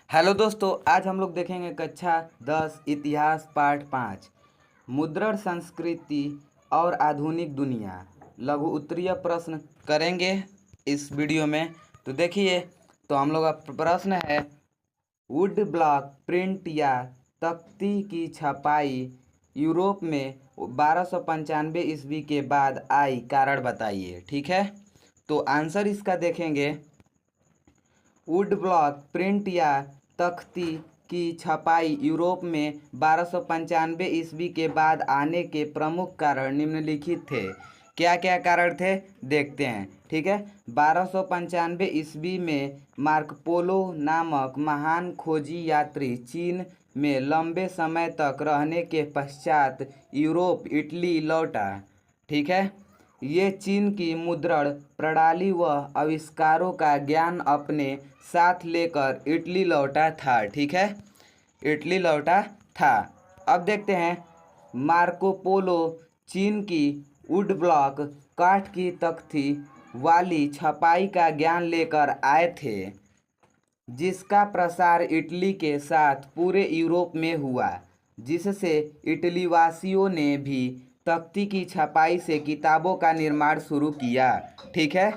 Hello दोस्तों, आज हम लोग देखेंगे कक्षा 10 इतिहास पार्ट 5 मुद्रण संस्कृति और आधुनिक दुनिया। लघु उत्तरीय प्रश्न करेंगे इस वीडियो में। तो देखिए, तो हम लोग का प्रश्न है, वुड ब्लॉक प्रिंट या तख्ती की छपाई यूरोप में 1295 ईस्वी के बाद आई, कारण बताइए। ठीक है, तो आंसर इसका देखेंगे, वुड ब्लॉक प्रिंट या तख्ती की छपाई यूरोप में 1295 ईस्वी के बाद आने के प्रमुख कारण निम्नलिखित थे। क्या क्या कारण थे देखते हैं। ठीक है, 1295 ईस्वी में मार्को नामक महान खोजी यात्री चीन में लंबे समय तक रहने के पश्चात यूरोप इटली लौटा। ठीक है, ये चीन की मुद्रण प्रणाली व आविष्कारों का ज्ञान अपने साथ लेकर इटली लौटा था। ठीक है, इटली लौटा था। अब देखते हैं, मार्को पोलो चीन की वुड ब्लॉक काठ की तख्ती वाली छपाई का ज्ञान लेकर आए थे, जिसका प्रसार इटली के साथ पूरे यूरोप में हुआ, जिससे इटली वासियों ने भी तख्ती की छपाई से किताबों का निर्माण शुरू किया। ठीक है,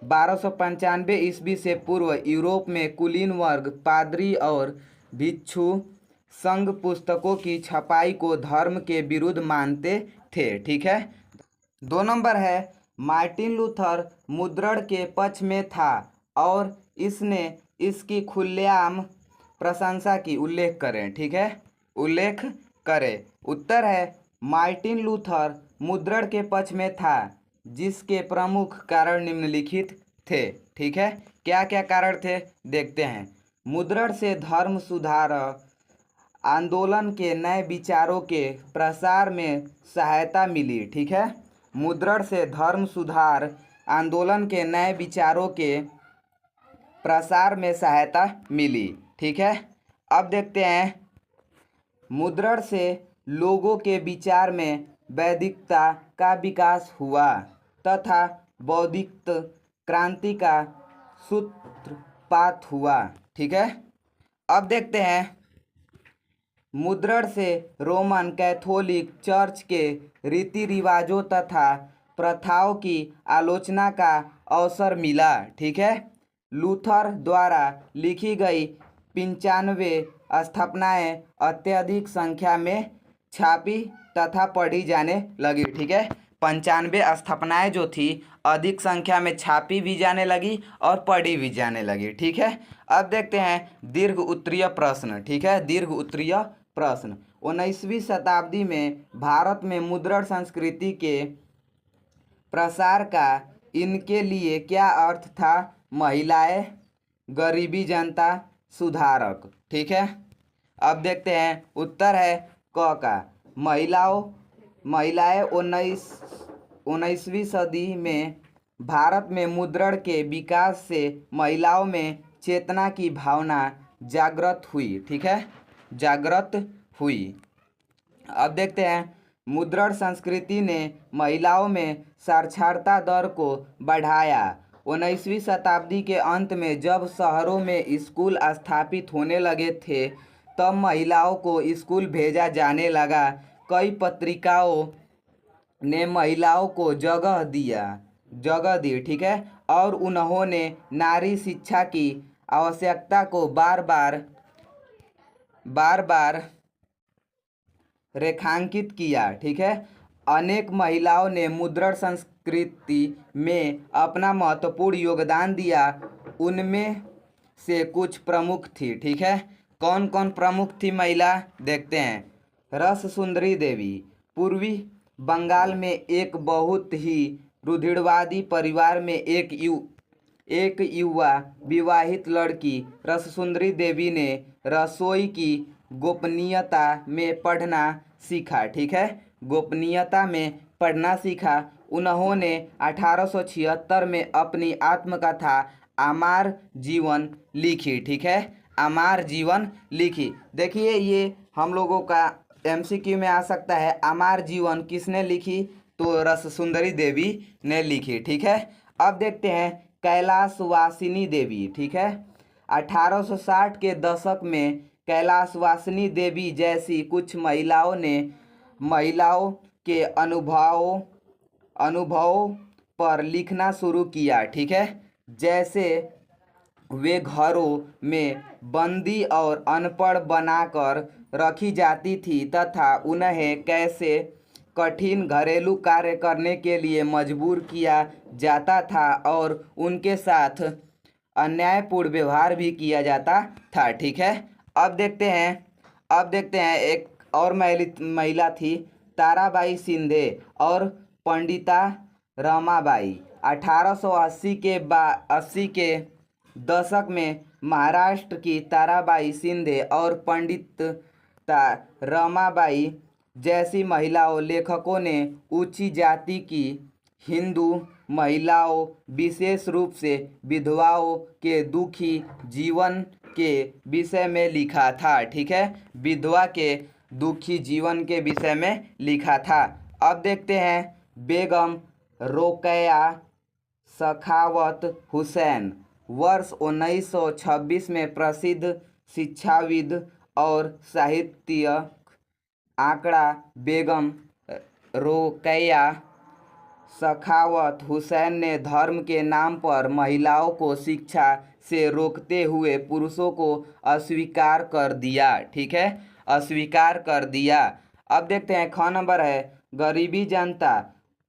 1295 ईस्वी से पूर्व यूरोप में कुलीन वर्ग, पादरी और भिक्षु संघ पुस्तकों की छपाई को धर्म के विरुद्ध मानते थे। ठीक है, 2 नंबर है, मार्टिन लूथर मुद्रण के पक्ष में था और इसने इसकी खुलेआम प्रशंसा की। उल्लेख करें। ठीक है, उल्लेख करें। उत्तर है, मार्टिन लूथर मुद्रण के पक्ष में था, जिसके प्रमुख कारण निम्नलिखित थे। ठीक है, क्या क्या कारण थे देखते हैं। मुद्रण से धर्म सुधार आंदोलन के नए विचारों के प्रसार में सहायता मिली। ठीक है, मुद्रण से धर्म सुधार आंदोलन के नए विचारों के प्रसार में सहायता मिली। ठीक है, अब देखते हैं, मुद्रण से लोगों के विचार में वैदिकता का विकास हुआ तथा बौद्धिक क्रांति का सूत्रपात हुआ। ठीक है, अब देखते हैं, मुद्रण से रोमन कैथोलिक चर्च के रीति रिवाजों तथा प्रथाओं की आलोचना का अवसर मिला। ठीक है, लूथर द्वारा लिखी गई 95 स्थापनाएं अत्यधिक संख्या में छापी तथा पढ़ी जाने लगी। ठीक है, 95 स्थापनाएं जो थी अधिक संख्या में छापी भी जाने लगी और पढ़ी भी जाने लगी। ठीक है, अब देखते हैं दीर्घ उत्तरीय प्रश्न। ठीक है, दीर्घ उत्तरीय प्रश्न, 19वीं शताब्दी में भारत में मुद्रण संस्कृति के प्रसार का इनके लिए क्या अर्थ था। महिलाएं, गरीबी जनता, सुधारक। ठीक है, अब देखते हैं, उत्तर है क का, महिलाएं 19वीं सदी में भारत में मुद्रण के विकास से महिलाओं में चेतना की भावना जागृत हुई। ठीक है, जागृत हुई। अब देखते हैं, मुद्रण संस्कृति ने महिलाओं में साक्षरता दर को बढ़ाया। 19वीं शताब्दी के अंत में जब शहरों में स्कूल स्थापित होने लगे थे, तब महिलाओं को स्कूल भेजा जाने लगा। कई पत्रिकाओं ने महिलाओं को जगह दी। ठीक है, और उन्होंने नारी शिक्षा की आवश्यकता को बार बार रेखांकित किया। ठीक है, अनेक महिलाओं ने मुद्रण संस्कृति में अपना महत्वपूर्ण योगदान दिया। उनमें से कुछ प्रमुख थी। ठीक है, कौन कौन प्रमुख थी महिला देखते हैं। रस सुंदरी देवी, पूर्वी बंगाल में एक बहुत ही रूढ़िवादी परिवार में एक युवा विवाहित लड़की रससुंदरी देवी ने रसोई की गोपनीयता में पढ़ना सीखा। ठीक है, गोपनीयता में पढ़ना सीखा। उन्होंने 1876 में अपनी आत्मकथा आमार जीवन लिखी। ठीक है, आमार जीवन लिखी। देखिए, ये हम लोगों का एमसीक्यू में आ सकता है, आमार जीवन किसने लिखी, तो रससुंदरी देवी ने लिखी। ठीक है, अब देखते हैं कैलाशवासिनी देवी। ठीक है, 1860 के दशक में कैलाशवासिनी देवी जैसी कुछ महिलाओं ने महिलाओं के अनुभवों पर लिखना शुरू किया। ठीक है, जैसे वे घरों में बंदी और अनपढ़ बनाकर रखी जाती थी तथा उन्हें कैसे कठिन घरेलू कार्य करने के लिए मजबूर किया जाता था और उनके साथ अन्यायपूर्ण व्यवहार भी किया जाता था। ठीक है, अब देखते हैं एक और महिला थी ताराबाई शिंदे और पंडिता रमाबाई। 1880 के दशक में महाराष्ट्र की ताराबाई शिंदे और पंडिता रमाबाई जैसी महिलाओं लेखकों ने ऊंची जाति की हिंदू महिलाओं, विशेष रूप से विधवाओं के दुखी जीवन के विषय में लिखा था। ठीक है, विधवा के दुखी जीवन के विषय में लिखा था। अब देखते हैं बेगम रोकैया सखावत हुसैन। वर्ष 1926 में प्रसिद्ध शिक्षाविद और साहित्यक आंकड़ा बेगम रोकैया सखावत हुसैन ने धर्म के नाम पर महिलाओं को शिक्षा से रोकते हुए पुरुषों को अस्वीकार कर दिया। ठीक है, अस्वीकार कर दिया। अब देखते हैं ख नंबर है गरीबी जनता।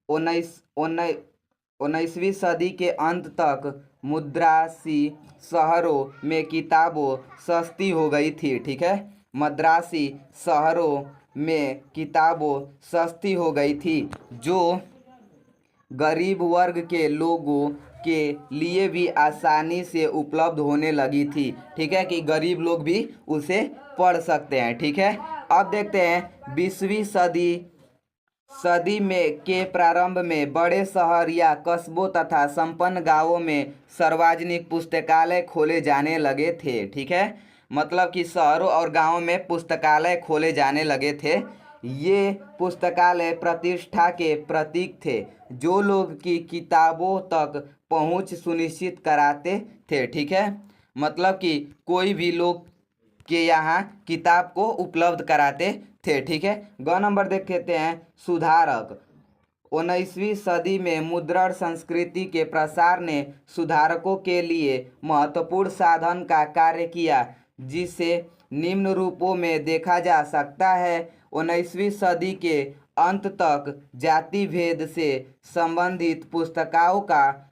19वीं सदी के अंत तक मद्रासी शहरों में किताबों सस्ती हो गई थी। ठीक है, मद्रासी शहरों में किताबों सस्ती हो गई थी जो गरीब वर्ग के लोगों के लिए भी आसानी से उपलब्ध होने लगी थी। ठीक है, कि गरीब लोग भी उसे पढ़ सकते हैं। ठीक है, अब देखते हैं 20वीं सदी में के प्रारंभ में बड़े शहर या कस्बों तथा संपन्न गांवों में सार्वजनिक पुस्तकालय खोले जाने लगे थे। ठीक है, मतलब कि शहरों और गांवों में पुस्तकालय खोले जाने लगे थे। ये पुस्तकालय प्रतिष्ठा के प्रतीक थे जो लोग की किताबों तक पहुंच सुनिश्चित कराते थे। ठीक है, मतलब कि कोई भी लोग के यहाँ किताब को उपलब्ध कराते थे। ठीक है, ग नंबर देख लेते हैं सुधारक। 19वीं सदी में मुद्रण संस्कृति के प्रसार ने सुधारकों के लिए महत्वपूर्ण साधन का कार्य किया, जिसे निम्न रूपों में देखा जा सकता है। 19वीं सदी के अंत तक जाति भेद से संबंधित पुस्तकों का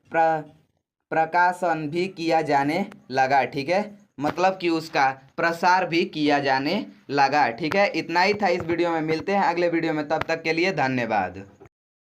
प्रकाशन भी किया जाने लगा। ठीक है, मतलब कि उसका प्रसार भी किया जाने लगा। ठीक है, इतना ही था इस वीडियो में। मिलते हैं अगले वीडियो में, तब तक के लिए धन्यवाद।